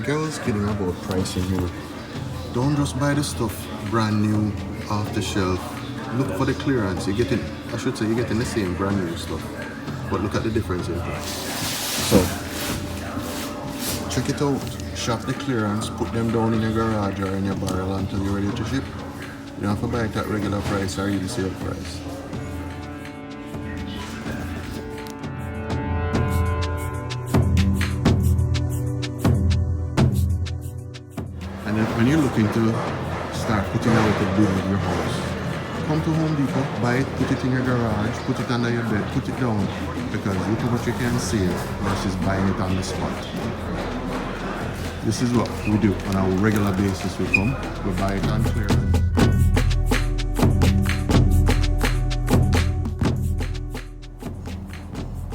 Like I was kidding about pricing here. Don't just buy the stuff brand new off the shelf. Look for the clearance. You're getting the same brand new stuff, but look at the difference in price. So check it out. Shop the clearance. Put them down in your garage or in your barrel until you're ready to ship. You don't have to buy it at regular price or even sale price. And then when you're looking to start putting away to build your house, come to Home Depot, buy it, put it in your garage, put it under your bed, put it down, because look at what you can save versus buying it on the spot. This is what we do on a regular basis. We come, we buy it on clearance.